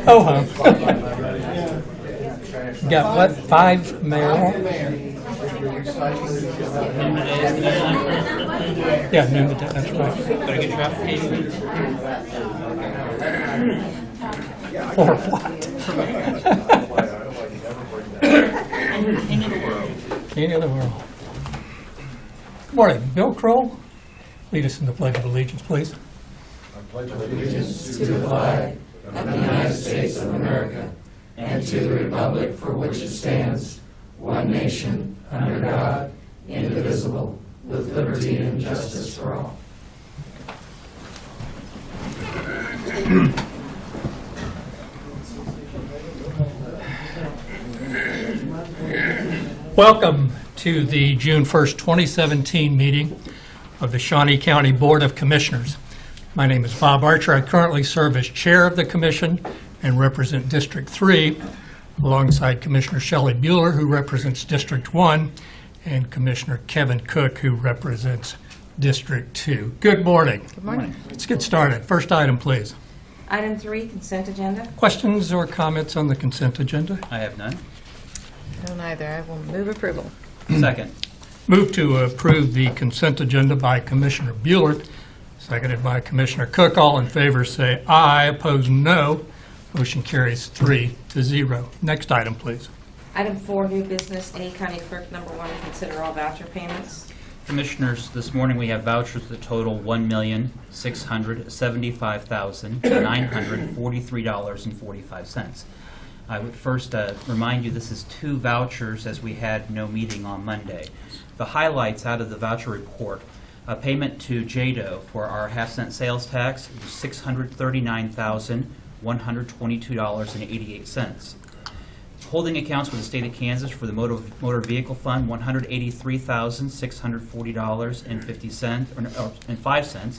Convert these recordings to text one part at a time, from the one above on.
Oh, huh. Got what? 5 mayoral? Yeah, noon to 10, that's right. Gotta get your application. For what? King of the world. King of the world. Good morning. Bill Kroll, lead us in the Pledge of Allegiance, please. Allegiance to the flag of the United States of America and to the republic for which it stands, one nation, under God, indivisible, with liberty and justice for all. Welcome to the June 1st, 2017 meeting of the Shawnee County Board of Commissioners. My name is Bob Archer. I currently serve as chair of the commission and represent District 3 alongside Commissioner Shelley Bueller, who represents District 1, and Commissioner Kevin Cook, who represents District 2. Good morning. Good morning. Let's get started. First item, please. Item 3, consent agenda. Questions or comments on the consent agenda? I have none. Don't either. I will move approval. Second. Move to approve the consent agenda by Commissioner Bueller, seconded by Commissioner Cook. All in favor say aye. Opposed, no. Motion carries 3-0. Next item, please. Item 4, new business. A, County Clerk, number 1, consider all voucher payments. Commissioners, this morning we have vouchers that total $1,675,943.45. I would first remind you this is 2 vouchers as we had no meeting on Monday. The highlights out of the voucher report: a payment to JADO for our half-cent sales tax was $639,122.88. Holding accounts with the state of Kansas for the motor vehicle fund, $183,640.50.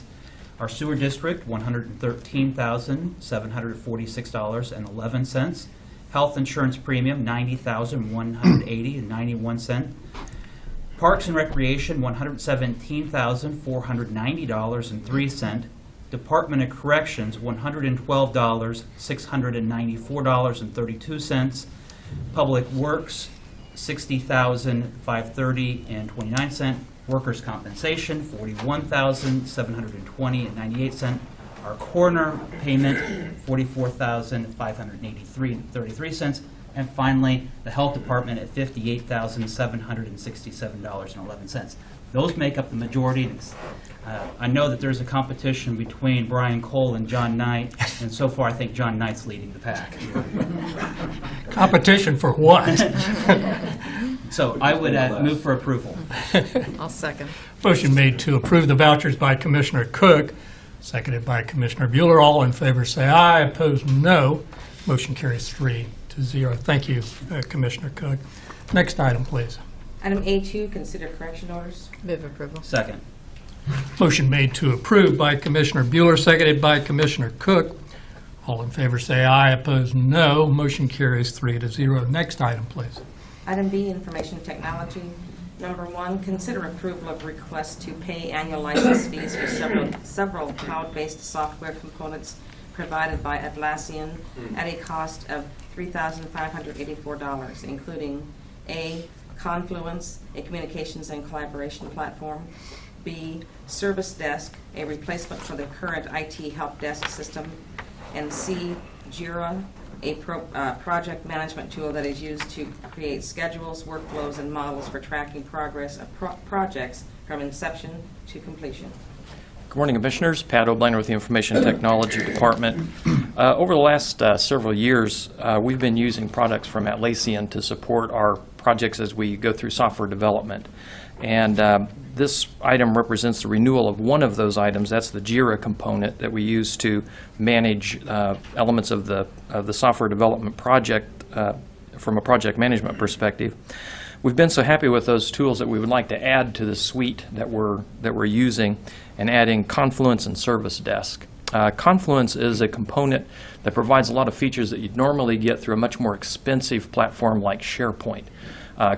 Our sewer district, $113,746.11. Health insurance premium, $90,180.91. Parks and Recreation, $117,490.03. Department of Corrections, $112,694.32. Public Works, $60,530.29. Workers' Compensation, $41,720.98. Our coroner payment, $44,583.33. And finally, the Health Department at $58,767.11. Those make up the majority. I know that there's a competition between Brian Cole and John Knight, and so far I think John Knight's leading the pack. Competition for what? So I would move for approval. I'll second. Motion made to approve the vouchers by Commissioner Cook, seconded by Commissioner Bueller. All in favor say aye. Opposed, no. Motion carries 3-0. Thank you, Commissioner Cook. Next item, please. Item A2, consider correction orders. Move approval. Second. Motion made to approve by Commissioner Bueller, seconded by Commissioner Cook. All in favor say aye. Opposed, no. Motion carries 3-0. Next item, please. Item B, information technology. Number 1, consider approval of request to pay annual license fees for several cloud-based software components provided by Atlassian at a cost of $3,584, including A, Confluence, a communications and collaboration platform; B, Service Desk, a replacement for the current IT help desk system; and C, Jira, a project management tool that is used to create schedules, workflows, and models for tracking progress of projects from inception to completion. Good morning, Commissioners. Pat O'Bliner with the Information Technology Department. Over the last several years, we've been using products from Atlassian to support our projects as we go through software development. And this item represents the renewal of one of those items. That's the Jira component that we use to manage elements of the software development project from a project management perspective. We've been so happy with those tools that we would like to add to the suite that we're using, and adding Confluence and Service Desk. Confluence is a component that provides a lot of features that you'd normally get through a much more expensive platform like SharePoint.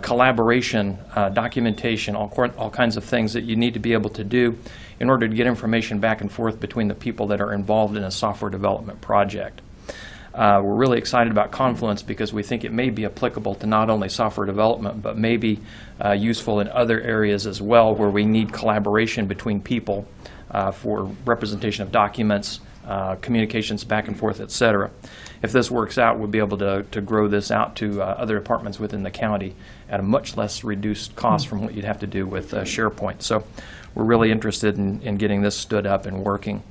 collaboration, documentation, all kinds of things that you need to be able to do in order to get information back and forth between the people that are involved in a software development project. We're really excited about Confluence because we think it may be applicable to not only software development, but maybe useful in other areas as well where we need collaboration between people for representation of documents, communications back and forth, et cetera. If this works out, we'll be able to grow this out to other departments within the county at a much less reduced cost from what you'd have to do with SharePoint. So we're really interested in getting this stood up and working.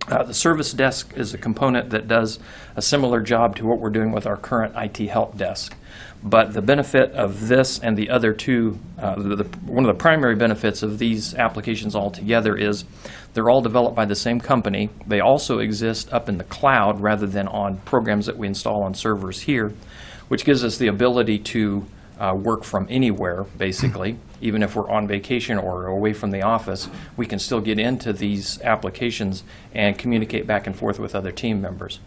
The service desk is a component that does a similar job to what we're doing with our current IT help desk. But the benefit of this and the other two, one of the primary benefits of these applications altogether is they're all developed by the same company. They also exist up in the cloud rather than on programs that we install on servers here, which gives us the ability to work from anywhere, basically. Even if we're on vacation or away from the office, we can still get into these applications and communicate back and forth with other team members.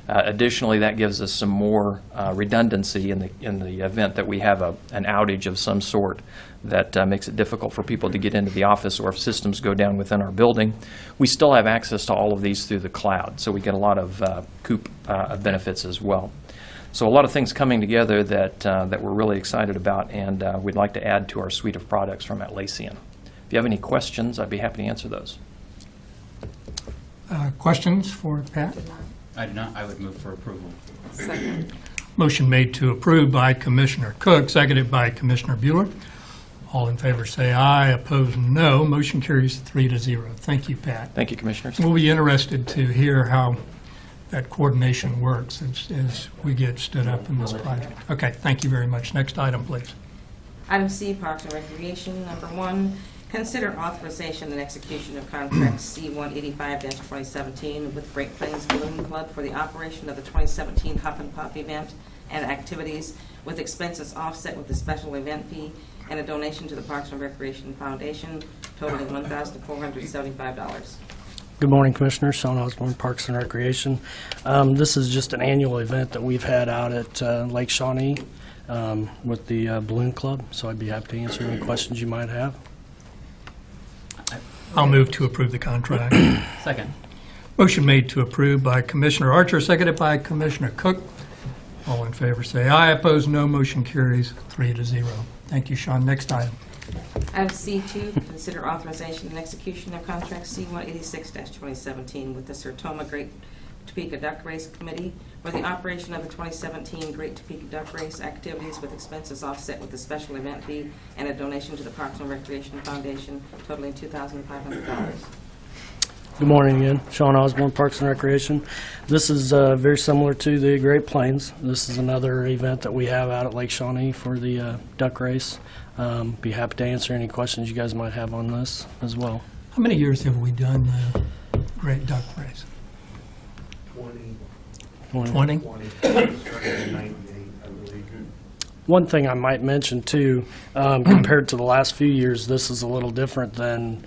Additionally, that gives us some more redundancy in the event that we have an outage of some sort that makes it difficult for people to get into the office, or if systems go down within our building. We still have access to all of these through the cloud, so we get a lot of COOP benefits as well. So a lot of things coming together that we're really excited about, and we'd like to add to our suite of products from Atlassian. If you have any questions, I'd be happy to answer those. Questions for Pat? I do not. I would move for approval. Second. Motion made to approve by Commissioner Cook, seconded by Commissioner Bueller. All in favor say aye, opposed no. Motion carries 3-0. Thank you, Pat. Thank you, Commissioners. We'll be interested to hear how that coordination works as we get stood up in this project. Okay, thank you very much. Next item, please. Item C, Parks and Recreation. Number 1, consider authorization and execution of contract C-185-2017 with Great Plains Balloon Club for the operation of the 2017 Huff and Puff event and activities, with expenses offset with the special event fee, and a donation to the Parks and Recreation Foundation totaling $1,475. Good morning, Commissioners. Shawn Osborne, Parks and Recreation. This is just an annual event that we've had out at Lake Shawnee with the Balloon Club, so I'd be happy to answer any questions you might have. I'll move to approve the contract. Second. Motion made to approve by Commissioner Archer, seconded by Commissioner Cook. All in favor say aye, opposed no. Motion carries 3-0. Thank you, Sean. Next item. Item C2, consider authorization and execution of contract C-186-2017 with the Sertoma Great Topeka Duck Race Committee for the operation of the 2017 Great Topeka Duck Race activities, with expenses offset with the special event fee, and a donation to the Parks and Recreation Foundation totaling $2,500. Good morning again. Shawn Osborne, Parks and Recreation. This is very similar to the Great Plains. This is another event that we have out at Lake Shawnee for the duck race. Be happy to answer any questions you guys might have on this as well. How many years have we done the Great Duck Race? 20? Started in 98, I believe. One thing I might mention too, compared to the last few years, this is a little different than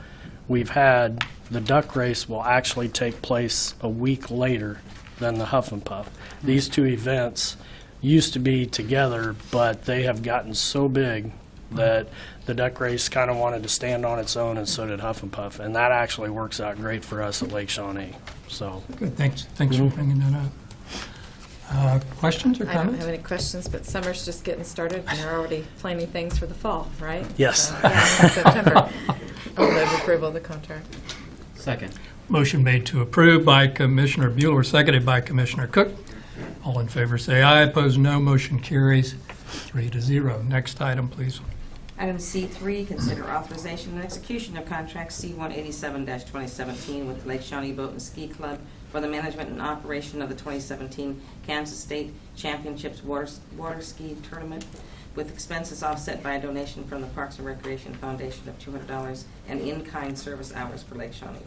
we've had. The duck race will actually take place a week later than the Huff and Puff. These two events used to be together, but they have gotten so big that the duck race kind of wanted to stand on its own, and so did Huff and Puff, and that actually works out great for us at Lake Shawnee. So, Good, thanks for bringing that up. Questions or I don't comments? have any questions, but summer's just getting started, and they're already planning things for the fall, right? Yes. So, yeah, in September. I'll move approval of the contract. Second. Motion made to approve by Commissioner Bueller, seconded by Commissioner Cook. All in favor say aye, opposed no. Motion carries 3-0. Next item, please. Item C3, consider authorization and execution of contract C-187-2017 with Lake Shawnee Boat and Ski Club for the management and operation of the 2017 Kansas State Championships water ski tournament, with expenses offset by a donation from the Parks and Recreation Foundation of $200 and in-kind service hours for Lake Shawnee.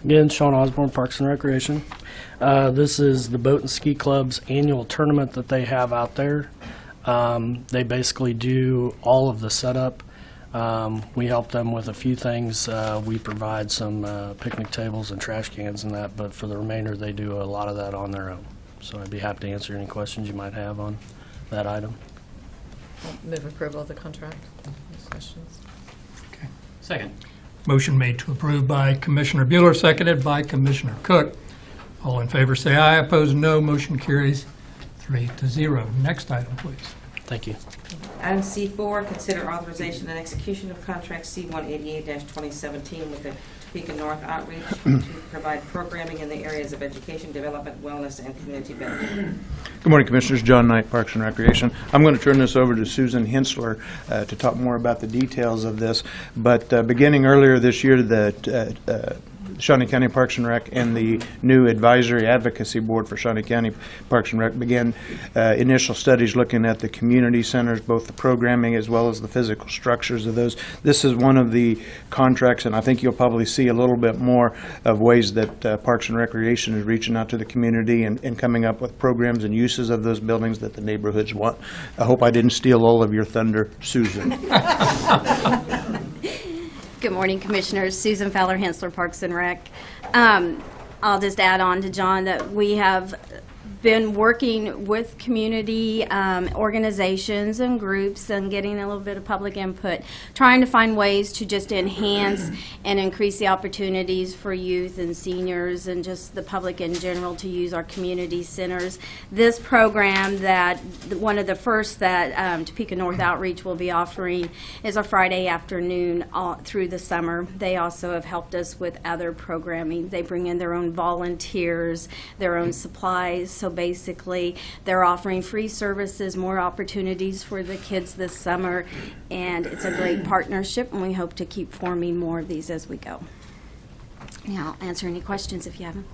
again, Shawn Osborne, Parks and Recreation. This is the Boat and Ski Club's annual tournament that they have out there. They basically do all of the setup. We help them with a few things. We provide some picnic tables and trash cans and that, but for the remainder, they do a lot of that on their own. So I'd be happy to answer any questions you might have on that item. I'll move approval of the contract. Any questions? Second. Motion made to approve by Commissioner Bueller, seconded by Commissioner Cook. All in favor say aye, opposed no. Motion carries 3-0. Next item, please. Thank you. Item C4, consider authorization and execution of contract C-188-2017 with the Topeka North Outreach to provide programming in the areas of education, development, wellness, and community benefit. Good morning, Commissioners. John Knight, Parks and Recreation. I'm going to turn this over to Susan Hensler to talk more about the details of this. But beginning earlier this year, the Shawnee County Parks and Rec and the new Advisory Advocacy Board for Shawnee County Parks and Rec began initial studies looking at the community centers, both the programming as well as the physical structures of those. This is one of the contracts, and I think you'll probably see a little bit more of ways that Parks and Recreation is reaching out to the community and coming up with programs and uses of those buildings that the neighborhoods want. I hope I didn't steal all of your thunder, Susan. Good morning, Commissioners. Susan Fowler, Hensler, Parks and Rec. I'll just add on to John that we have been working with community organizations and groups and getting a little bit of public input, trying to find ways to just enhance and increase the opportunities for youth and seniors and just the public in general to use our community centers. This program that one of the first that Topeka North Outreach will be offering is a Friday afternoon through the summer. They also have helped us with other programming. They bring in their own volunteers, their own supplies. So basically, they're offering free services, more opportunities for the kids this summer, and it's a great partnership, and we hope to keep forming more of these as we go. Yeah, I'll answer any questions if you have them.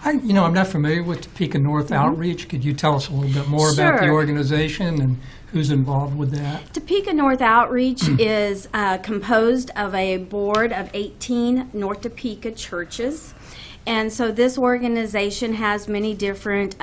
I'm not familiar with Topeka North Outreach. Could you tell us a little bit more about the Sure. organization and who's involved with that? Topeka North Outreach is composed of a board of 18 North Topeka churches. And so this organization has many different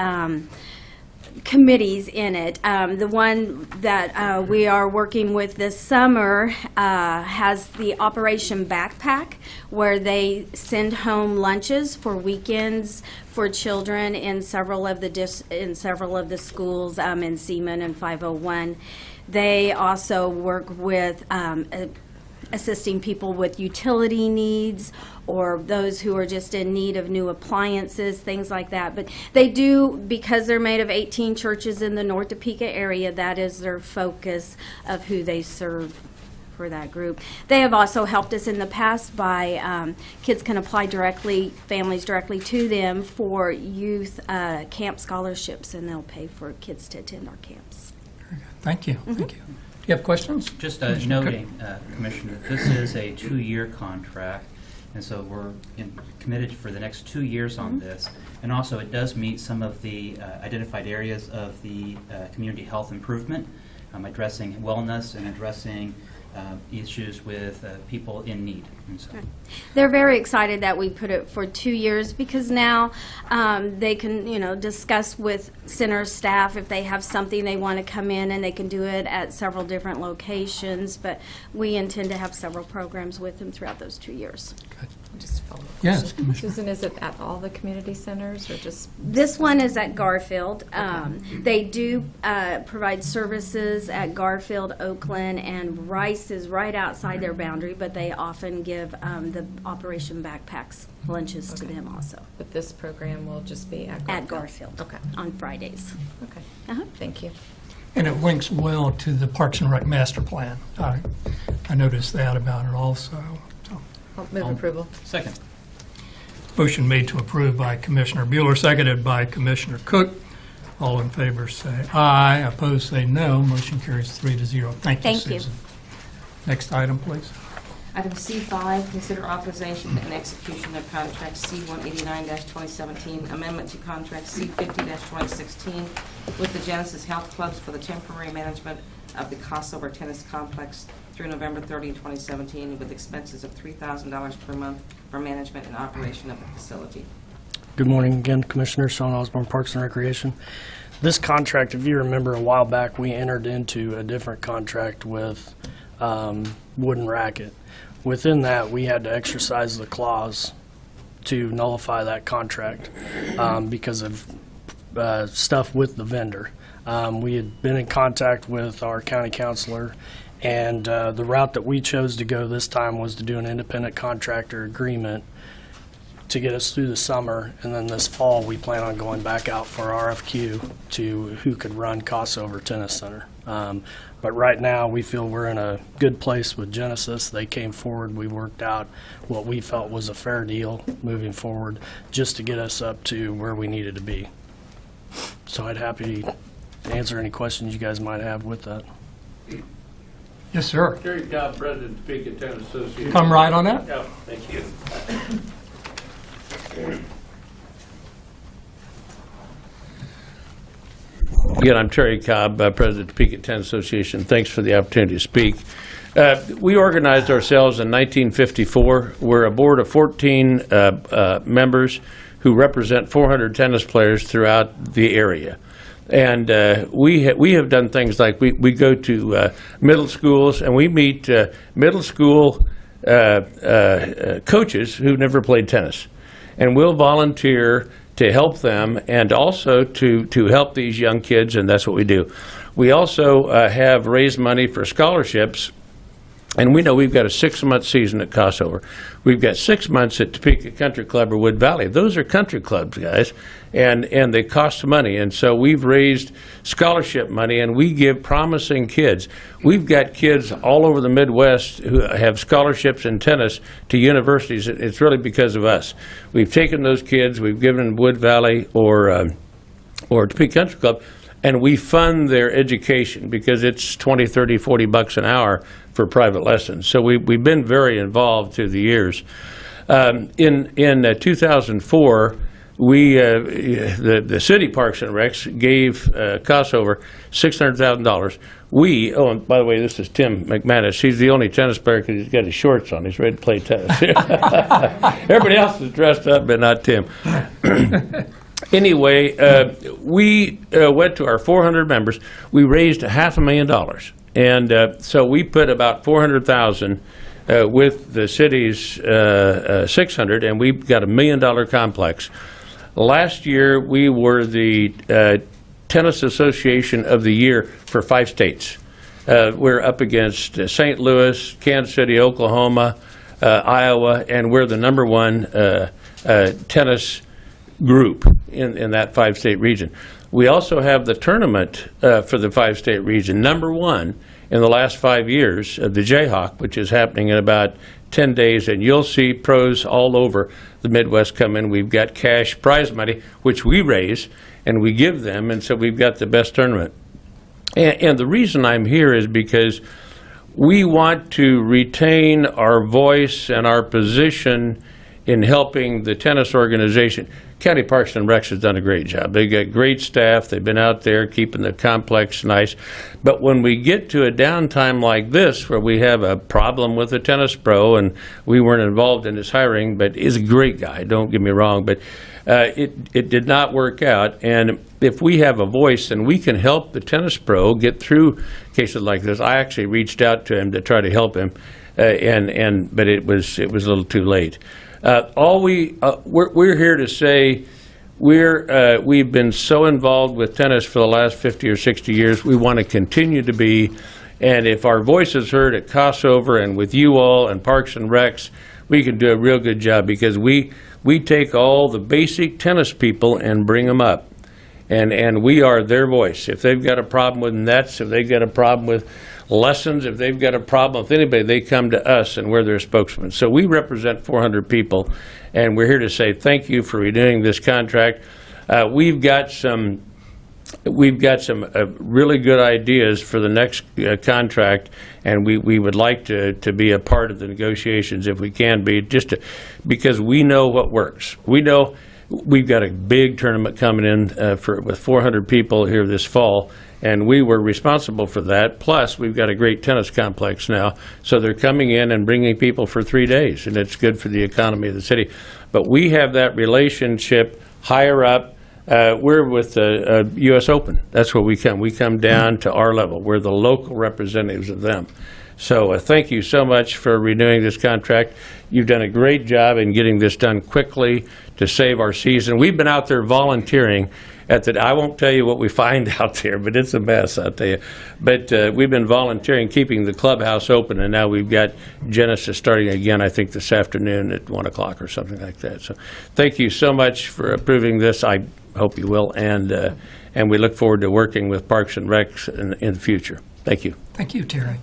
committees in it. The one that we are working with this summer has the Operation Backpack, where they send home lunches for weekends for children in several of the schools in Seaman and 501. They also work with assisting people with utility needs or those who are just in need of new appliances, things like that. But they do, because they're made of 18 churches in the North Topeka area, that is their focus of who they serve for that group. They have also helped us in the past by kids can apply directly, families directly to them for youth camp scholarships, and they'll pay for kids to attend our camps. Thank you. Thank you. Do you have questions? Just noting, Commissioner, this is a 2-year contract, and so we're committed for the next 2 years on this. And also, it does meet some of the identified areas of the community health improvement, addressing wellness and addressing issues with people in need. And so, They're very excited that we put it for 2 years because now they can, discuss with center staff if they have something they want to come in, and they can do it at several different locations. But we intend to have several programs with them throughout those 2 years. Just follow up. Yes, Commissioner. Susan, is it at all the community centers or just? This one is at Garfield. They do provide services at Garfield, Oakland, and Rice is right outside their boundary, but they often give the Operation Backpacks lunches to them also But this program will just be at Garfield? at Garfield Okay. on Fridays. Okay. Uh-huh. Thank you. And it links well to the Parks and Rec Master Plan. I noticed that about it also. So, I'll move approval. second. motion made to approve by Commissioner Bueller, seconded by Commissioner Cook. All in favor say aye. Opposed say no. Motion carries 3-0. Thank you, Thank you. Susan. Next item, please. Item C5, consider authorization and execution of contract C-189-2017, amendment to contract C-50-2016 with the Genesis Health Clubs for the temporary management of the Crossover Tennis Complex through November 30, 2017, with expenses of $3,000 per month for management and operation of the facility. Good morning again, Commissioner. Sean Osborne, Parks and Recreation. This contract, if you remember a while back, we entered into a different contract with Wooden Racket. Within that, we had to exercise the clause to nullify that contract because of stuff with the vendor. We had been in contact with our county counselor, and the route that we chose to go this time was to do an independent contractor agreement to get us through the summer, and then this fall, we plan on going back out for RFQ to who could run Crossover Tennis Center. But right now, we feel we're in a good place with Genesis. They came forward, we worked out what we felt was a fair deal moving forward, just to get us up to where we needed to be. So I'd happy to answer any questions you guys might have with that. Yes, sir. Terry Cobb, President, Topeka Tennis Association. Come right on up. Yeah, thank you. Again, I'm Terry Cobb, President, Topeka Tennis Association. Thanks for the opportunity to speak. We organized ourselves in 1954. We're a board of 14 members who represent 400 tennis players throughout the area. And we have done things like we go to middle schools and we meet middle school coaches who've never played tennis. And we'll volunteer to help them and also to help these young kids, and that's what we do. We also have raised money for scholarships. And we know we've got a 6-month season at Crossover. We've got 6 months at Topeka Country Club or Wood Valley. Those are country clubs, guys, and they cost money. And so we've raised scholarship money, and we give promising kids. We've got kids all over the Midwest who have scholarships in tennis to universities. It's really because of us. We've taken those kids, we've given them Wood Valley or Topeka Country Club, and we fund their education because it's 20, 30, 40 bucks an hour for private lessons. So we've been very involved through the years. In 2004, the city Parks and Recs gave Crossover $600,000. And by the way, this is Tim McManus. He's the only tennis player because he's got his shorts on. He's ready to play tennis. Everybody else is dressed up, but not Tim. Anyway, we went to our 400 members. We raised $500,000, and so we put about $400,000 with the city's 600, and we've got $1 million complex. Last year, we were the Tennis Association of the Year for 5 states. We're up against St. Louis, Kansas City, Oklahoma, Iowa, and we're the #1 tennis group in that 5-state region. We also have the tournament for the 5-state region, #1 in the last 5 years, the Jayhawk, which is happening in about 10 days, and you'll see pros all over the Midwest come in. We've got cash prize money, which we raise, and we give them, and so we've got the best tournament. And the reason I'm here is because we want to retain our voice and our position in helping the tennis organization. County Parks and Recs has done a great job. They've got great staff. They've been out there keeping the complex nice. But when we get to a downtime like this, where we have a problem with a tennis pro, and we weren't involved in his hiring, but he's a great guy, don't get me wrong, but it did not work out. And if we have a voice, then we can help the tennis pro get through cases like this. I actually reached out to him to try to help him, but it was a little too late. We're here to say we've been so involved with tennis for the last 50 or 60 years. We want to continue to be, and if our voice is heard at Crossover and with you all and Parks and Recs, we can do a real good job because we take all the basic tennis people and bring them up, and we are their voice. If they've got a problem with nets, if they've got a problem with lessons, if they've got a problem with anybody, they come to us and we're their spokesman. So we represent 400 people, and we're here to say thank you for renewing this contract. We've got some really good ideas for the next contract, and we would like to be a part of the negotiations if we can be, because we know what works. We know we've got a big tournament coming in with 400 people here this fall, and we were responsible for that. Plus, we've got a great tennis complex now, so they're coming in and bringing people for 3 days, and it's good for the economy of the city. But we have that relationship higher up. We're with the U.S. Open. That's where we come. We come down to our level. We're the local representatives of them. So thank you so much for renewing this contract. You've done a great job in getting this done quickly to save our season. We've been out there volunteering, I won't tell you what we find out there, but it's a mess, I'll tell you. But we've been volunteering, keeping the clubhouse open, and now we've got Genesis starting again, I think this afternoon at 1 o'clock or something like that. So thank you so much for approving this. I hope you will, and we look forward to working with Parks and Recs in the future. Thank you. Thank you, Terry.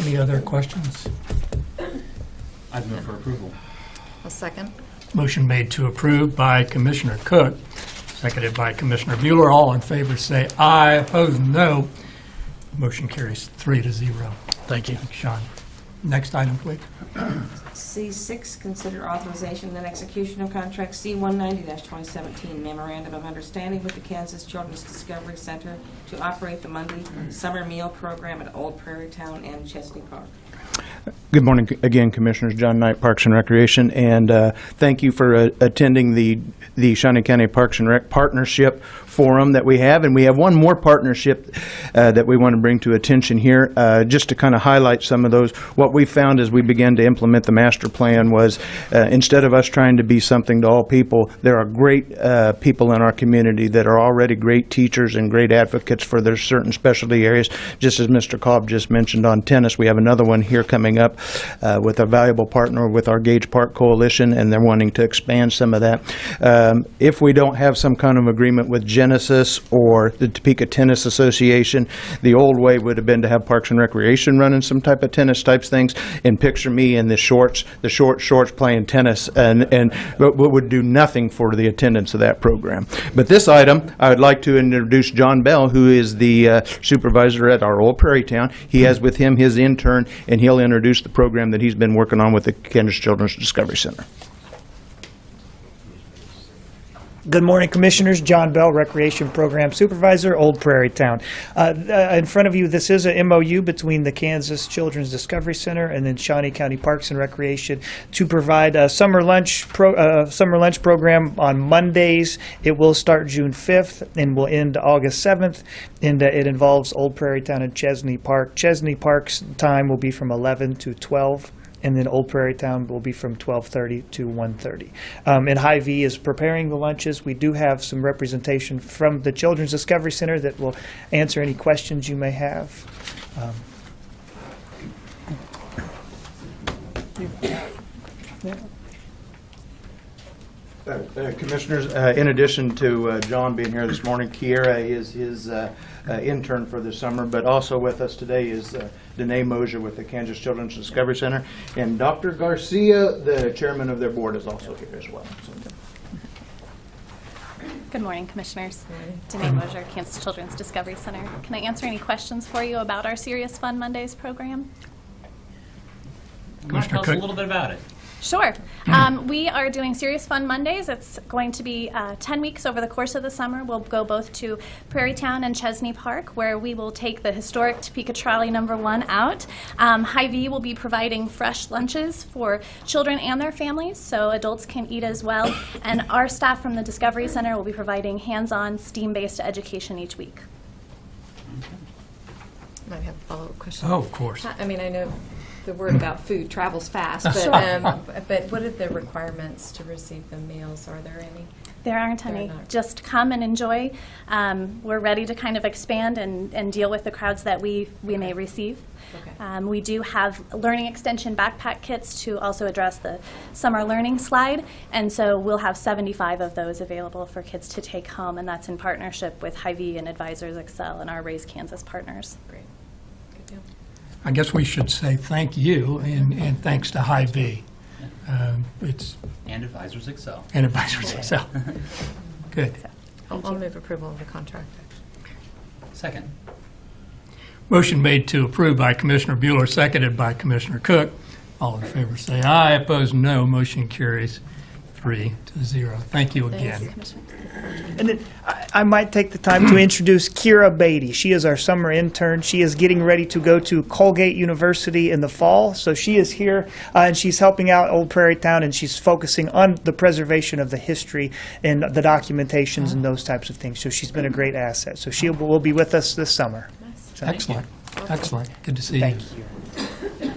Any other questions? I'd move for approval. A second. Motion made to approve by Commissioner Cook, seconded by Commissioner Bueller. All in favor say aye, opposed no. Motion carries 3-0. Thank you. Sean. Next item, please. C6, consider authorization and execution of contract C-190-2017 memorandum of understanding with the Kansas Children's Discovery Center to operate the Monday summer meal program at Old Prairie Town and Chesney Park. Good morning again, Commissioners. John Knight, Parks and Recreation, and thank you for attending the Shawnee County Parks and Rec Partnership Forum that we have. And we have one more partnership that we want to bring to attention here. Just to kind of highlight some of those, what we found as we began to implement the master plan was instead of us trying to be something to all people, there are great people in our community that are already great teachers and great advocates for their certain specialty areas. Just as Mr. Cobb just mentioned on tennis, we have another one here coming up with a valuable partner with our Gage Park Coalition, and they're wanting to expand some of that. If we don't have some kind of agreement with Genesis or the Topeka Tennis Association, the old way would have been to have Parks and Recreation running some type of tennis types things, and picture me in the short shorts playing tennis, and would do nothing for the attendance of that program. But this item, I would like to introduce John Bell, who is the supervisor at our Old Prairie Town. He has with him his intern, and he'll introduce the program that he's been working on with the Kansas Children's Discovery Center. Good morning, Commissioners. John Bell, Recreation Program Supervisor, Old Prairie Town. In front of you, this is a MOU between the Kansas Children's Discovery Center and then Shawnee County Parks and Recreation to provide a summer lunch program on Mondays. It will start June 5th and will end August 7th, and it involves Old Prairie Town and Chesney Park. Chesney Park's time will be from 11 to 12. And then Old Prairie Town will be from 12:30 to 1:30. And Hy-Vee is preparing the lunches. We do have some representation from the Children's Discovery Center that will answer any questions you may have. Commissioners, in addition to John being here this morning, Kiera is his intern for the summer, but also with us today is Danae Mosier with the Kansas Children's Discovery Center, and Dr. Garcia, the chairman of their board, is also here as well. So. Good morning, Commissioners. Danae Mosier, Kansas Children's Discovery Center. Can I answer any questions for you about our Serious Fun Mondays program? Can you tell us a little bit about it? Sure. We are doing Serious Fun Mondays. It's going to be 10 weeks over the course of the summer. We'll go both to Prairie Town and Chesney Park, where we will take the historic Topeka Trolley #1 out. Hy-Vee will be providing fresh lunches for children and their families, so adults can eat as well. And our staff from the Discovery Center will be providing hands-on, STEAM-based education each week. Might have a follow-up question. Oh, of course. I mean, I know the word about food travels fast, but what are the requirements to receive the meals? Are there any? There aren't any. There are not. Just come and enjoy. We're ready to kind of expand and deal with the crowds that we may receive. Okay. We do have learning extension backpack kits to also address the summer learning slide, and so we'll have 75 of those available for kids to take home, and that's in partnership with Hy-Vee and Advisors Excel and our Raise Kansas partners. Great. Good deal. I guess we should say thank you and thanks to Hy-Vee. It's And Advisors Excel. and Advisors Excel. Good. I'll move approval of the contract. Second. Motion made to approve by Commissioner Bueller, seconded by Commissioner Cook. All in favor say aye, opposed no. Motion carries 3-0. Thank you again. And then I might take the time to introduce Kira Beatty. She is our summer intern. She is getting ready to go to Colgate University in the fall. So she is here, and she's helping out Old Prairie Town, and she's focusing on the preservation of the history and the documentations and those types of things. So she's been a great asset. So she will be with us this summer. So, Excellent. Excellent. Good to see you. thank you.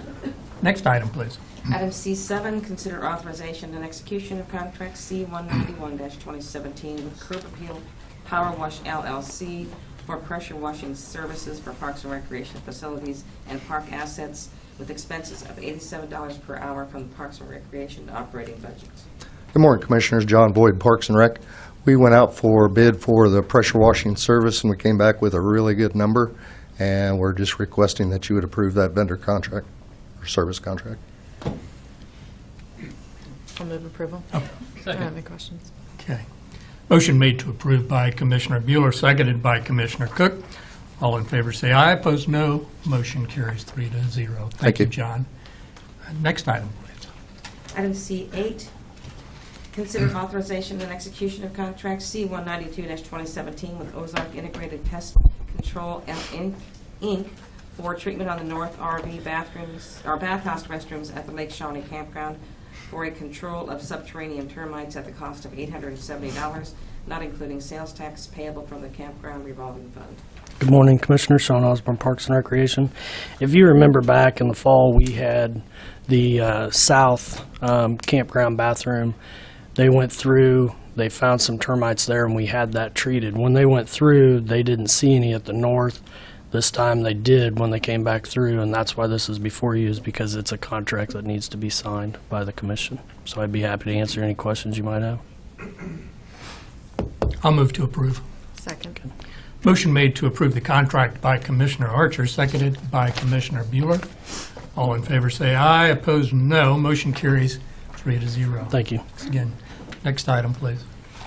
Next item, please. Item C7, consider authorization and execution of contract C-191-2017 with Curb Appeal Power Wash LLC for pressure washing services for parks and recreation facilities and park assets with expenses of $87 per hour from the Parks and Recreation operating budgets. Good morning, Commissioners. John Boyd, Parks and Rec. We went out for bid for the pressure washing service, and we came back with a really good number, and we're just requesting that you would approve that vendor contract or service contract. I'll move approval. I don't have any questions. Okay. Motion made to approve by Commissioner Bueller, seconded by Commissioner Cook. All in favor say aye, opposed no. Motion carries 3-0. Thank you, you. John. Next item, please. Item C8, consider authorization and execution of contract C-192-2017 with Ozark Integrated Pest Control Inc. for treatment on the north RV bathrooms, or bathhouse restrooms at the Lake Shawnee Campground for a control of subterranean termites at the cost of $870, not including sales tax payable from the campground revolving fund. Good morning, Commissioner. Sean Osborne, Parks and Recreation. If you remember back in the fall, we had the south campground bathroom. They went through, they found some termites there, and we had that treated. When they went through, they didn't see any at the north. This time they did when they came back through, and that's why this is before you, is because it's a contract that needs to be signed by the commission. So I'd be happy to answer any questions you might have. I'll move to approve. Second. Motion made to approve the contract by Commissioner Archer, seconded by Commissioner Bueller. All in favor say aye, opposed no. Motion carries 3-0. Thank you. Thanks again. Next item, please.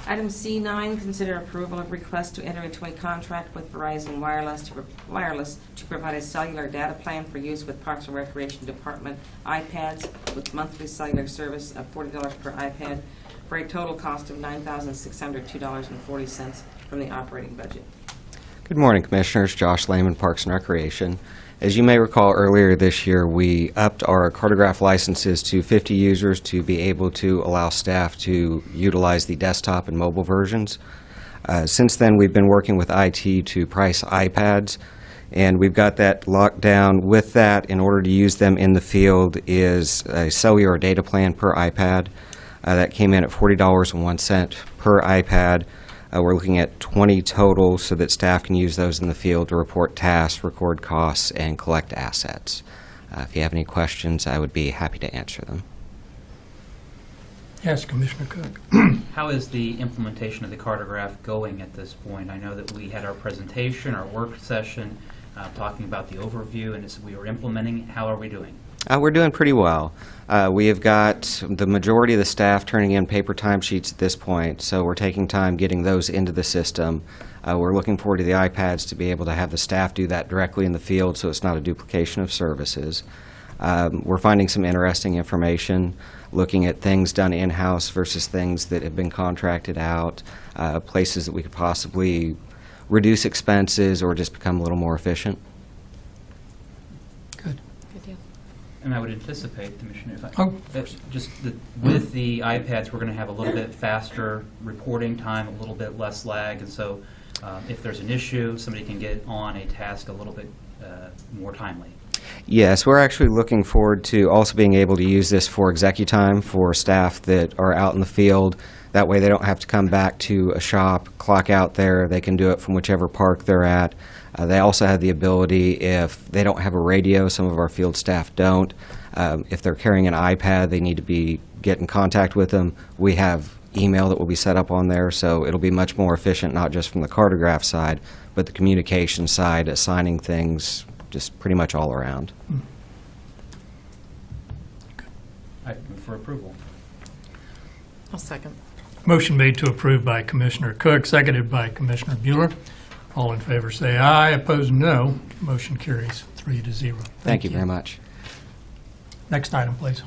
Item C9, consider approval of request to enter into a contract with Verizon Wireless to provide a cellular data plan for use with Parks and Recreation Department iPads with monthly cellular service of $40 per iPad for a total cost of $9,602.40 from the operating budget. Good morning, Commissioners. Josh Lehman, Parks and Recreation. As you may recall, earlier this year, we upped our cartograph licenses to 50 users to be able to allow staff to utilize the desktop and mobile versions. Since then, we've been working with IT to price iPads, and we've got that locked down. With that, in order to use them in the field, is a cellular data plan per iPad. That came in at $40.01 per iPad. We're looking at 20 total so that staff can use those in the field to report tasks, record costs, and collect assets. If you have any questions, I would be happy to answer them. Yes, Commissioner Cook. How is the implementation of the cartograph going at this point? I know that we had our presentation, our work session, talking about the overview, and as we were implementing, how are we doing? We're doing pretty well. We have got the majority of the staff turning in paper timesheets at this point, so we're taking time getting those into the system. We're looking forward to the iPads to be able to have the staff do that directly in the field so it's not a duplication of services. We're finding some interesting information, looking at things done in-house versus things that have been contracted out, places that we could possibly reduce expenses or just become a little more efficient. Good. Good deal. And I would anticipate, Commissioner, if I, Oh, with the iPads, we're going to have a little bit faster reporting time, a little bit less lag, and so if there's an issue, somebody can get on a task a little bit more timely. Yes, we're actually looking forward to also being able to use this for execu-time for staff that are out in the field. That way they don't have to come back to a shop, clock out there. They can do it from whichever park they're at. They also have the ability, if they don't have a radio, some of our field staff don't, if they're carrying an iPad, they need to get in contact with them. We have email that will be set up on there, so it'll be much more efficient, not just from the cartograph side, but the communication side, assigning things, just pretty much all around. I move for approval. I'll second. Motion made to approve by Commissioner Cook, seconded by Commissioner Bueller. All in favor say aye, opposed no. Motion carries 3-0. Thank you very much. Next item, please.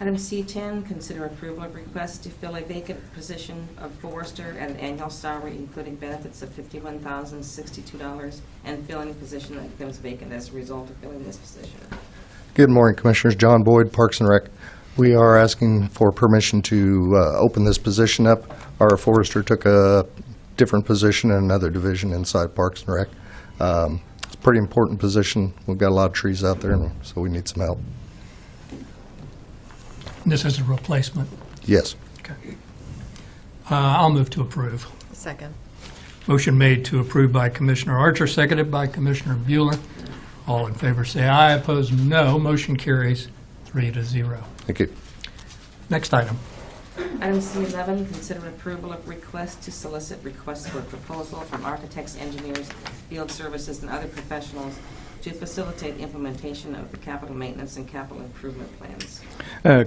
Item C10, consider approval of request to fill a vacant position of forester at an annual salary including benefits of $51,062 and fill any position that becomes vacant as a result of filling this position. Good morning, Commissioners. John Boyd, Parks and Rec. We are asking for permission to open this position up. Our forester took a different position in another division inside Parks and Rec. It's a pretty important position. We've got a lot of trees out there, so we need some help. This is a replacement. Yes. Okay. I'll move to approve. Second. Motion made to approve by Commissioner Archer, seconded by Commissioner Bueller. All in favor say aye, opposed no. Motion carries 3-0. Thank you. Next item. Item C11, consider approval of request to solicit requests for proposal from architects, engineers, field services, and other professionals to facilitate implementation of the capital maintenance and capital improvement plans.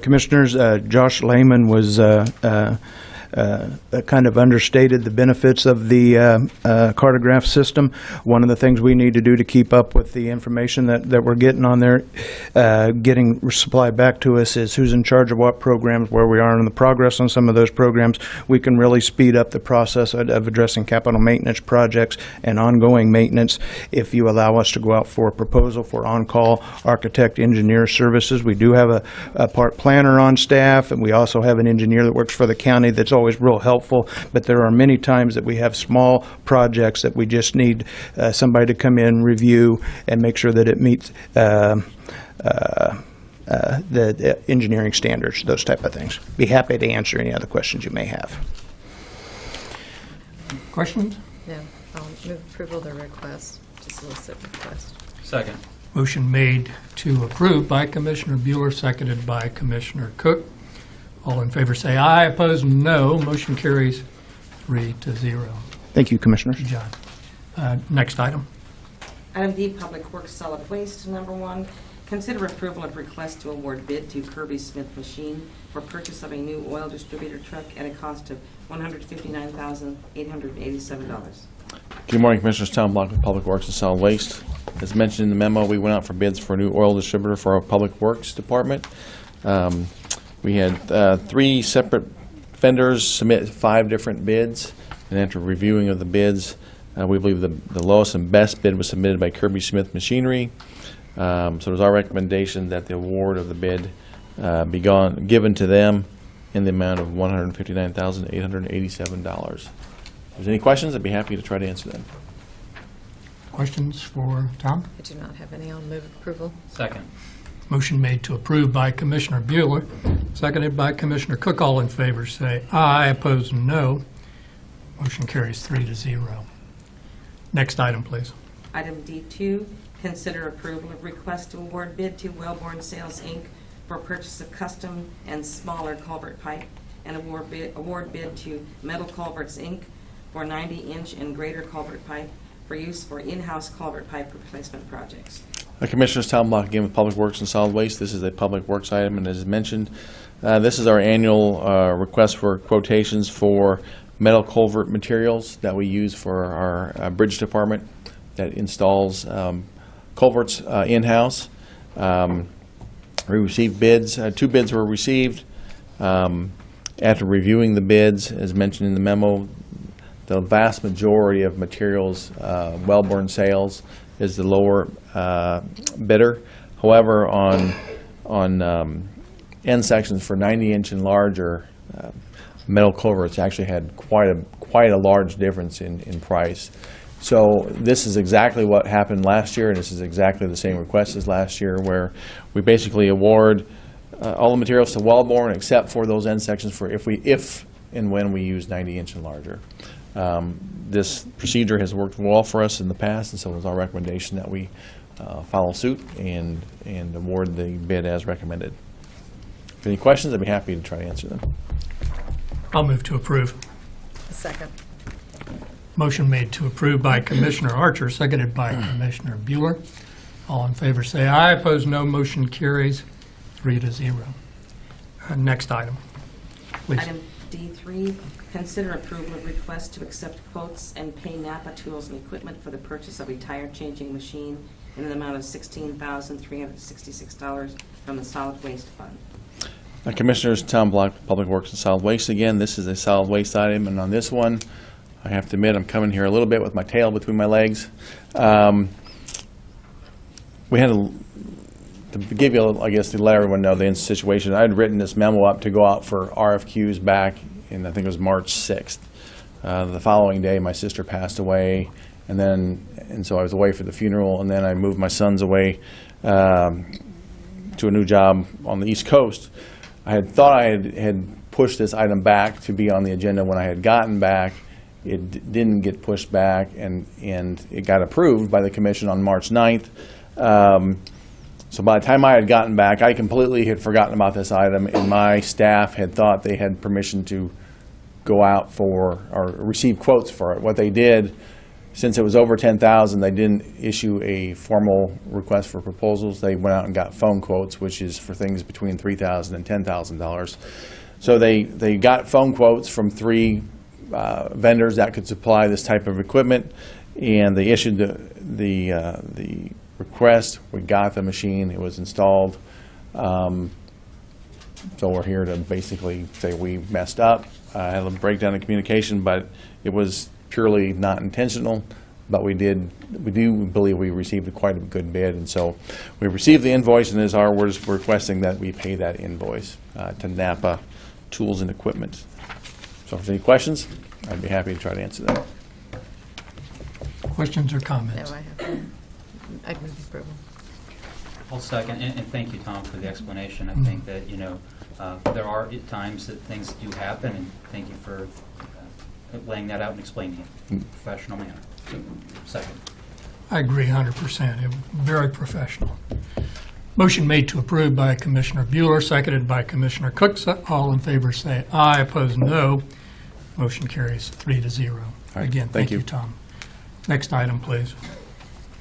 Commissioners, Josh Lehman was kind of understated the benefits of the cartograph system. One of the things we need to do to keep up with the information that we're getting on there, getting supplied back to us, is who's in charge of what programs, where we are in the progress on some of those programs. We can really speed up the process of addressing capital maintenance projects and ongoing maintenance if you allow us to go out for a proposal for on-call architect engineer services. We do have a part planner on staff, and we also have an engineer that works for the county that's always real helpful, but there are many times that we have small projects that we just need somebody to come in, review, and make sure that it meets the engineering standards, those type of things. Be happy to answer any other questions you may have. Questions? No. I'll move approval of the request, to solicit request. Second. Motion made to approve by Commissioner Bueller, seconded by Commissioner Cook. All in favor say aye, opposed no. Motion carries 3-0. Thank you, Commissioners. John. Next item. Item D, Public Works Solid Waste, number 1. Consider approval of request to award bid to Kirby Smith Machine for purchase of a new oil distributor truck at a cost of $159,887. Good morning, Commissioners. Tom Block with Public Works and Solid Waste. As mentioned in the memo, we went out for bids for a new oil distributor for our Public Works Department. We had 3 separate vendors submit 5 different bids, and after reviewing of the bids, we believe the lowest and best bid was submitted by Kirby Smith Machinery. So it was our recommendation that the award of the bid be given to them in the amount of $159,887. If there's any questions, I'd be happy to try to answer them. Questions for Tom? I do not have any. I'll move approval. Second. Motion made to approve by Commissioner Bueller, seconded by Commissioner Cook. All in favor say aye, opposed no. Motion carries 3-0. Next item, please. Item D2, consider approval of request to award bid to Wellborn Sales, Inc. for purchase of custom and smaller culvert pipe, and award bid to Metal Culverts, Inc. for 90-inch and greater culvert pipe for use for in-house culvert pipe replacement projects. Commissioners, Tom Block again with Public Works and Solid Waste. This is a Public Works item, and as mentioned, this is our annual request for quotations for metal culvert materials that we use for our bridge department that installs culverts in-house. We received bids. 2 bids were received. After reviewing the bids, as mentioned in the memo, the vast majority of materials, Wellborn Sales is the lower bidder. However, on end sections for 90-inch and larger metal culverts, actually had quite a large difference in price. So this is exactly what happened last year, and this is exactly the same request as last year, where we basically award all the materials to Wellborn except for those end sections for if and when we use 90-inch and larger. This procedure has worked well for us in the past, and so it was our recommendation that we follow suit and award the bid as recommended. If any questions, I'd be happy to try to answer them. I'll move to approve. Second. Motion made to approve by Commissioner Archer, seconded by Commissioner Bueller. All in favor say aye, opposed no. Motion carries 3-0. Next item, please. Item D3, consider approval of request to accept quotes and pay Napa Tools and Equipment for the purchase of a tire changing machine in an amount of $16,366 from the Solid Waste Fund. Commissioners, Tom Block, Public Works and Solid Waste again. This is a solid waste item, and on this one, I have to admit I'm coming here a little bit with my tail between my legs. We had to give you, I guess, to let everyone know the situation. I had written this memo up to go out for RFQs back in, I think it was March 6th. The following day, my sister passed away, and so I was away for the funeral, and then I moved my sons away to a new job on the East Coast. I had thought I had pushed this item back to be on the agenda. When I had gotten back, it didn't get pushed back, and it got approved by the commission on March 9th. So by the time I had gotten back, I completely had forgotten about this item, and my staff had thought they had permission to go out for, or receive quotes for it. What they did, since it was over $10,000, they didn't issue a formal request for proposals. They went out and got phone quotes, which is for things between $3,000 and $10,000. So they got phone quotes from 3 vendors that could supply this type of equipment, and they issued the request. We got the machine. It was installed. So we're here to basically say we messed up. I had a breakdown in communication, but it was purely not intentional. But we do believe we received quite a good bid, and so we received the invoice, and we're requesting that we pay that invoice to Napa Tools and Equipment. So if there's any questions, I'd be happy to try to answer them. Questions or comments? No, I have. I'd move approval. I'll second, and thank you, Tom, for the explanation. I think that, there are times that things do happen, and thank you for laying that out and explaining it in a professional manner. Second. I agree 100%. Very professional. Motion made to approve by Commissioner Bueller, seconded by Commissioner Cook. All in favor say aye, opposed no. Motion carries 3-0. right, Again, thank thank you, you. Tom. Next item, please.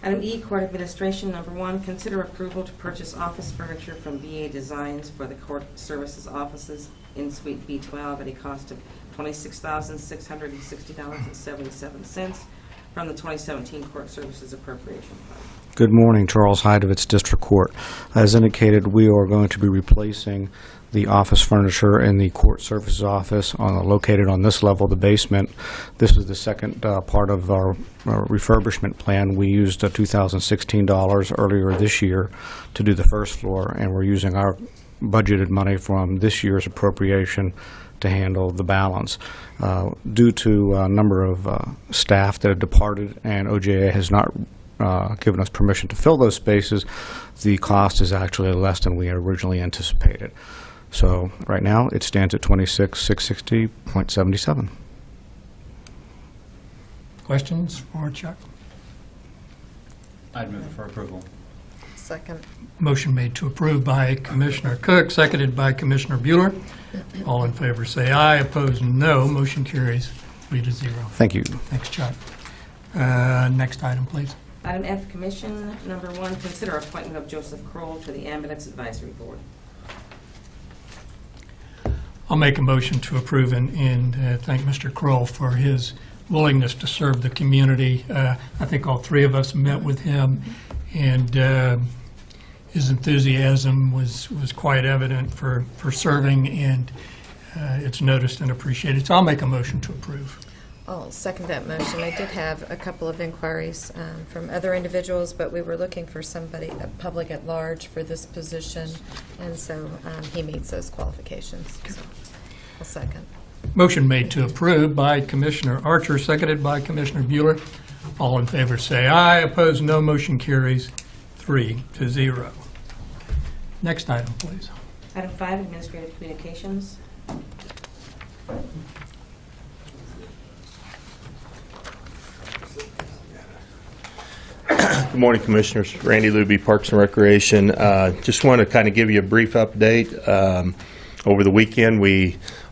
Item E, Court Administration, number 1, consider approval to purchase office furniture from BA Designs for the Court Services offices in Suite B12 at a cost of $26,660.77 from the 2017 Court Services Appropriation Fund. Good morning, Charles Heidovitz, District Court. As indicated, we are going to be replacing the office furniture in the Court Services office located on this level, the basement. This is the second part of our refurbishment plan. We used $2,016 earlier this year to do the first floor, and we're using our budgeted money from this year's appropriation to handle the balance. Due to a number of staff that have departed and OJA has not given us permission to fill those spaces, the cost is actually less than we had originally anticipated. So right now it stands at $26,660.77. Questions for Chuck? I'd move for approval. Second. Motion made to approve by Commissioner Cook, seconded by Commissioner Bueller. All in favor say aye, opposed no. Motion carries 3-0. Thank you. Thanks, Chuck. Next item, please. Item F, Commission, number 1, consider appointment of Joseph Kroll to the Ambulance Advisory Board. I'll make a motion to approve and thank Mr. Kroll for his willingness to serve the community. I think all 3 of us met with him, and his enthusiasm was quite evident for serving, and it's noticed and appreciated. So I'll make a motion to approve. I'll second that motion. I did have a couple of inquiries from other individuals, but we were looking for somebody, a public at large, for this position, and so he meets those qualifications. So I'll second. Motion made to approve by Commissioner Archer, seconded by Commissioner Bueller. All in favor say aye, opposed no. Motion carries 3-0. Next item, please. Item 5, Administrative Communications. Good morning, Commissioners. Randy Luby, Parks and Recreation. Just want to kind of give you a brief update. Over the weekend,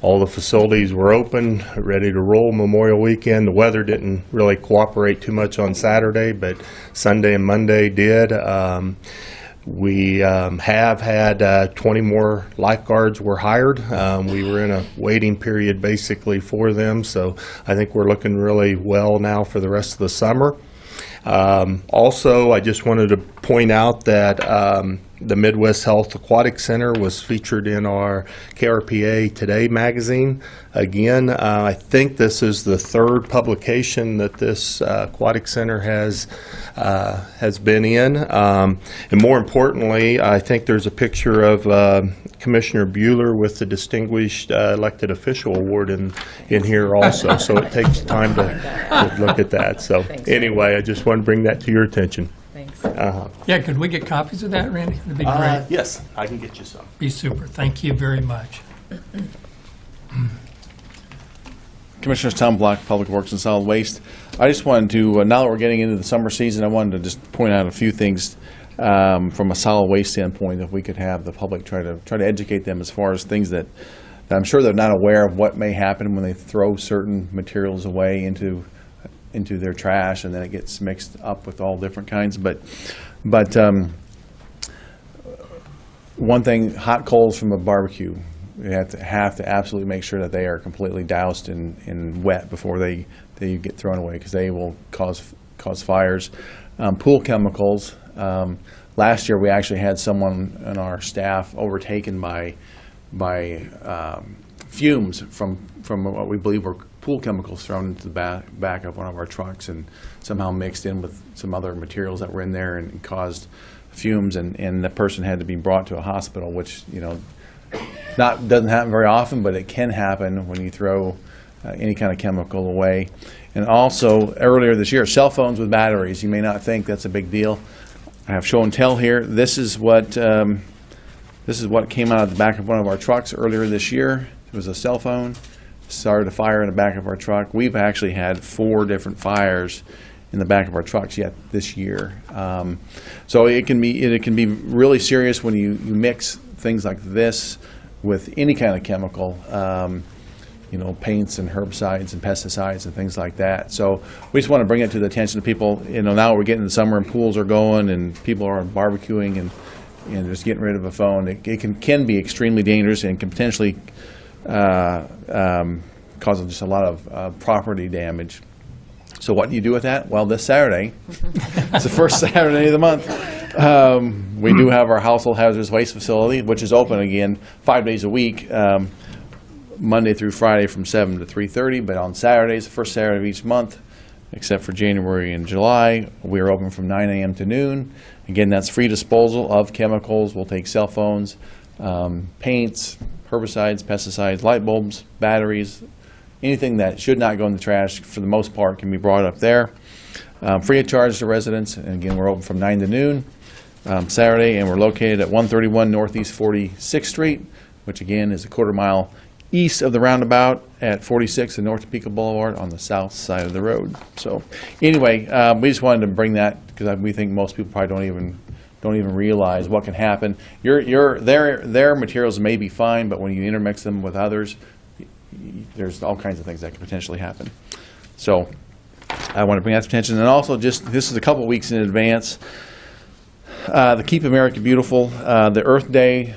all the facilities were open, ready to roll Memorial Weekend. The weather didn't really cooperate too much on Saturday, but Sunday and Monday did. We have had 20 more lifeguards were hired. We were in a waiting period basically for them, so I think we're looking really well now for the rest of the summer. Also, I just wanted to point out that the Midwest Health Aquatic Center was featured in our KRPA Today magazine. Again, I think this is the 3rd publication that this aquatic center has been in. And more importantly, I think there's a picture of Commissioner Bueller with the Distinguished Elected Official Award in here also. So it takes time to look at that. So anyway, I just want to bring that to your attention. Thanks. Yeah, could we get copies of that, Randy? That'd be great. Yes, I can get you some. Be super. Thank you very much. Commissioners, Tom Block, Public Works and Solid Waste. I just wanted to, now that we're getting into the summer season, I wanted to just point out a few things from a solid waste standpoint, if we could have the public try to educate them as far as things that I'm sure they're not aware of what may happen when they throw certain materials away into their trash, and then it gets mixed up with all different kinds. But one thing, hot coals from a barbecue, you have to absolutely make sure that they are completely doused in wet before they get thrown away, because they will cause fires. Pool chemicals. Last year, we actually had someone on our staff overtaken by fumes from what we believe were pool chemicals thrown into the back of one of our trucks, and somehow mixed in with some other materials that were in there and caused fumes, and the person had to be brought to a hospital, which, you know, doesn't happen very often, but it can happen when you throw any kind of chemical away. And also, earlier this year, cell phones with batteries. You may not think that's a big deal. I have show and tell here. This is what came out of the back of one of our trucks earlier this year. It was a cell phone. Started a fire in the back of our truck. We've actually had 4 different fires in the back of our trucks yet this year. So it can be really serious when you mix things like this with any kind of chemical. You know, paints and herbicides and pesticides and things like that. So we just want to bring it to the attention of people. You know, now we're getting in the summer and pools are going and people are barbecuing and just getting rid of a phone. It can be extremely dangerous and can potentially cause just a lot of property damage. So what do you do with that? Well, this Saturday, it's the first Saturday of the month, we do have our household hazardous waste facility, which is open again 5 days a week. Monday through Friday from 7 to 3:30, but on Saturdays, the first Saturday of each month, except for January and July, we are open from 9 a.m. to noon. Again, that's free disposal of chemicals. We'll take cell phones, paints, herbicides, pesticides, light bulbs, batteries, anything that should not go in the trash, for the most part, can be brought up there. Free of charge to residents, and again, we're open from 9 to noon Saturday, and we're located at 131 Northeast 46th Street, which again is a quarter-mile east of the roundabout at 46 and North Topeka Boulevard on the south side of the road. So anyway, we just wanted to bring that because we think most people probably don't even realize what can happen. Their materials may be fine, but when you intermix them with others, there's all kinds of things that can potentially happen. So I want to bring that to attention. And also, just this is a couple weeks in advance, the Keep America Beautiful, the Earth Day.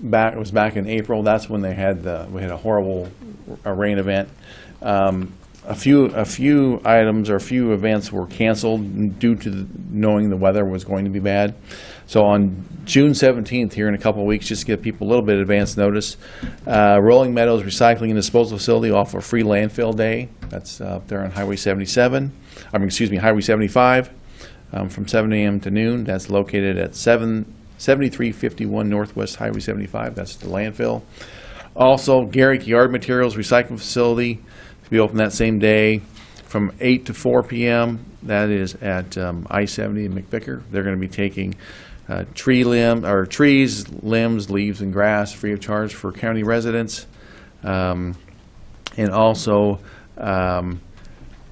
It was back in April. That's when we had a horrible rain event. A few items or a few events were canceled due to knowing the weather was going to be bad. So on June 17th, here in a couple of weeks, just to give people a little bit of advance notice, Rolling Meadows Recycling and Disposal Facility offer a free landfill day. That's up there on Highway 75, from 7 a.m. to noon. That's located at 7351 Northwest Highway 75. That's the landfill. Also, Garrick Yard Materials Recycling Facility to be open that same day from 8 to 4 p.m. That is at I-70 in McVicker. They're going to be taking trees, limbs, leaves, and grass free of charge for county residents. And also, the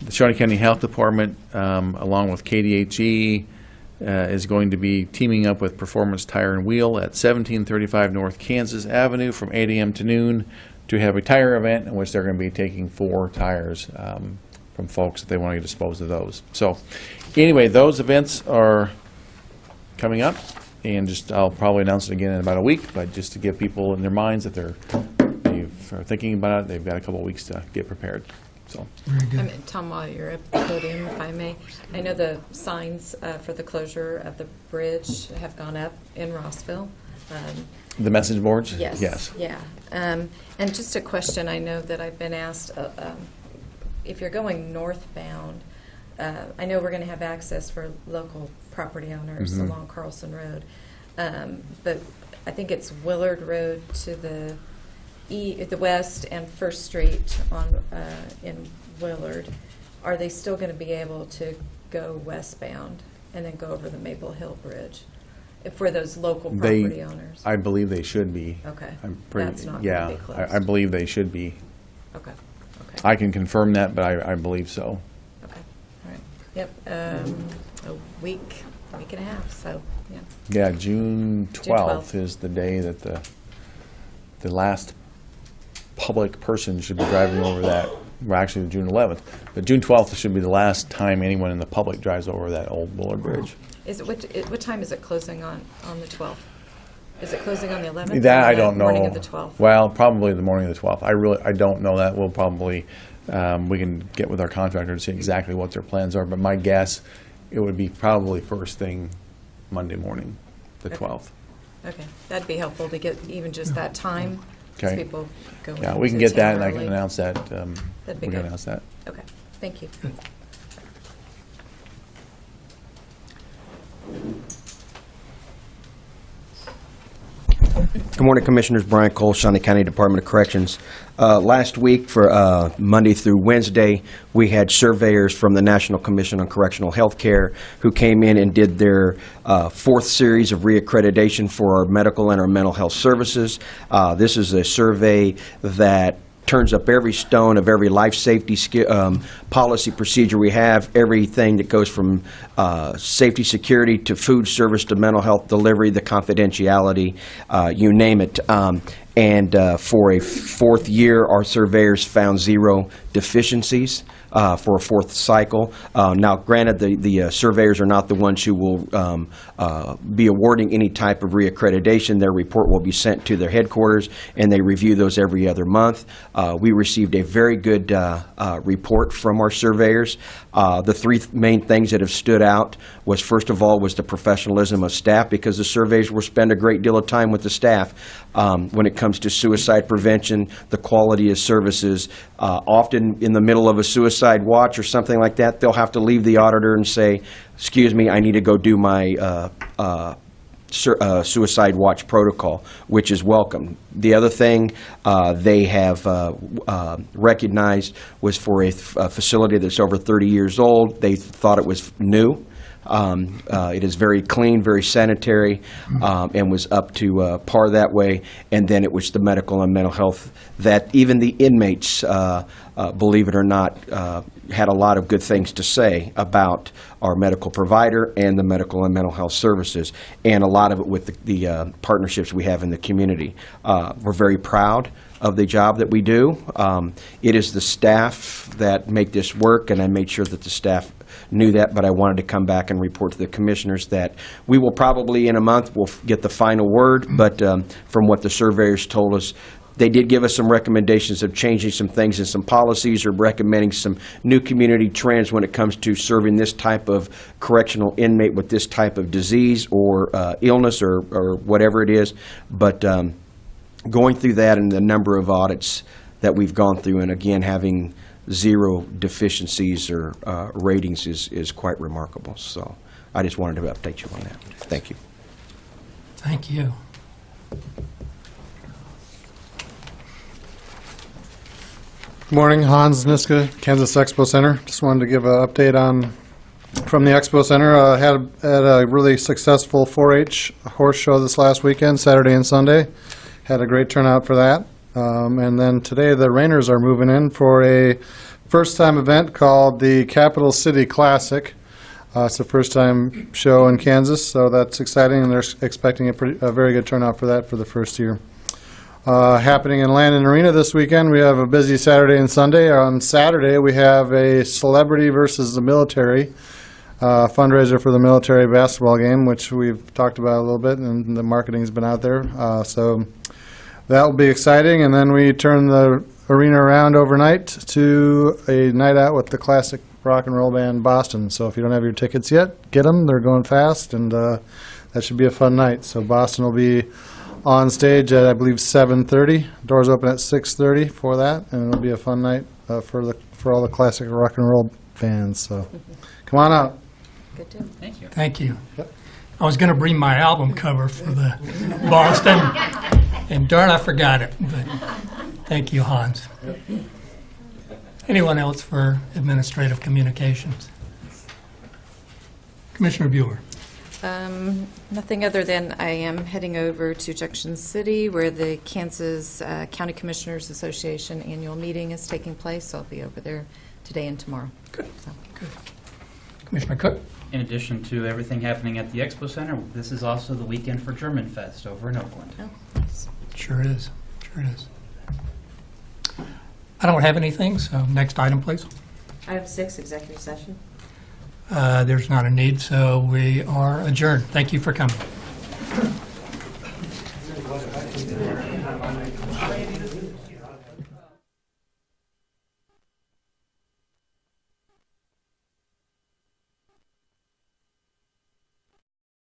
Shawnee County Health Department, along with KDHE, is going to be teaming up with Performance Tire and Wheel at 1735 North Kansas Avenue from 8 a.m. to noon to have a tire event in which they're going to be taking 4 tires from folks if they want to dispose of those. So anyway, those events are coming up, and I'll probably announce it again in about a week, but just to give people in their minds that they're thinking about it, they've got a couple of weeks to get prepared. So. Tom, while you're at the podium, if I may, I know the signs for the closure of the bridge have gone up in Rossville. The message boards? Yes. Yeah. And just a question, I know that I've been asked, if you're going northbound, I know we're going to have access for local property owners along Carlson Road, but I think it's Willard Road to the west and First Street in Willard. Are they still going to be able to go westbound and then go over the Maple Hill Bridge for those local property owners? I believe they should be. Okay. I'm pretty, That's not yeah, going to be closed. I believe they should be. Okay, okay. I can confirm that, but I believe so. Okay, all right. Yep, a week and a half, so, yeah. Yeah, June 12th 12th. is the day that the last public person should be driving over that, well, actually June 11th, but June 12th should be the last time anyone in the public drives over that old Bullard Bridge. Is it, what time is it closing on the 12th? Is it closing on the 11th? That or I the don't know. Morning of the 12th? Well, probably the morning of the 12th. I don't know that. We'll probably, we can get with our contractor to see exactly what their plans are, but my guess, it would be probably first thing Monday morning, the 12th. Okay, that'd be helpful to get even just that time, so Okay. people go Yeah, into we can get that, and town I can early. announce that. That'd be We can good. announce that. Okay, thank you. Good morning, Commissioners. Brian Cole, Shawnee County Department of Corrections. Last week, for Monday through Wednesday, we had surveyors from the National Commission on Correctional Health Care who came in and did their fourth series of reaccreditation for our medical and our mental health services. This is a survey that turns up every stone of every life safety policy procedure we have, everything that goes from safety, security, to food service, to mental health delivery, the confidentiality, you name it. And for a fourth year, our surveyors found 0 deficiencies for a fourth cycle. Now, granted, the surveyors are not the ones who will be awarding any type of reaccreditation. Their report will be sent to their headquarters, and they review those every other month. We received a very good report from our surveyors. The 3 main things that have stood out was, first of all, was the professionalism of staff, because the surveys will spend a great deal of time with the staff when it comes to suicide prevention, the quality of services. Often in the middle of a suicide watch or something like that, they'll have to leave the auditor and say, excuse me, I need to go do my suicide watch protocol, which is welcome. The other thing they have recognized was for a facility that's over 30 years old, they thought it was new. It is very clean, very sanitary, and was up to par that way. And then it was the medical and mental health that even the inmates, believe it or not, had a lot of good things to say about our medical provider and the medical and mental health services, and a lot of it with the partnerships we have in the community. We're very proud of the job that we do. It is the staff that make this work, and I made sure that the staff knew that, but I wanted to come back and report to the commissioners that we will probably in a month will get the final word, but from what the surveyors told us, they did give us some recommendations of changing some things in some policies, or recommending some new community trends when it comes to serving this type of correctional inmate with this type of disease or illness or whatever it is. But going through that and the number of audits that we've gone through, and again, having 0 deficiencies or ratings is quite remarkable. So I just wanted to update you on that. Thank you. Thank you. Good morning, Hans Niska, Kansas Expo Center. Just wanted to give an update from the Expo Center. Had a really successful 4-H horse show this last weekend, Saturday and Sunday. Had a great turnout for that. And then today the Rainers are moving in for a first-time event called the Capital City Classic. It's a first-time show in Kansas, so that's exciting, and they're expecting a very good turnout for that for the first year. Happening in Landon Arena this weekend, we have a busy Saturday and Sunday. On Saturday, we have a celebrity versus the military fundraiser for the military basketball game, which we've talked about a little bit, and the marketing's been out there. So that will be exciting. And then we turn the arena around overnight to a night out with the classic rock and roll band Boston. So if you don't have your tickets yet, get them. They're going fast, and that should be a fun night. So Boston will be on stage at, I believe, 7:30. Doors open at 6:30 for that, and it'll be a fun night for all the classic rock and roll fans. So come on out. Good too. Thank you. Thank you. I was going to bring my album cover for the Boston, and darn, I forgot it. But thank you, Hans. Anyone else for administrative communications? Commissioner Bueller. Nothing other than I am heading over to Junction City where the Kansas County Commissioners Association annual meeting is taking place, so I'll be over there today and tomorrow. Good. Good. Commissioner Cook. In addition to everything happening at the Expo Center, this is also the weekend for German Fest over in Oakland. Oh, nice. Sure is. Sure is. I don't have anything, so next item, please. Item 6, executive session. There's not a need, so we are adjourned. Thank you for coming.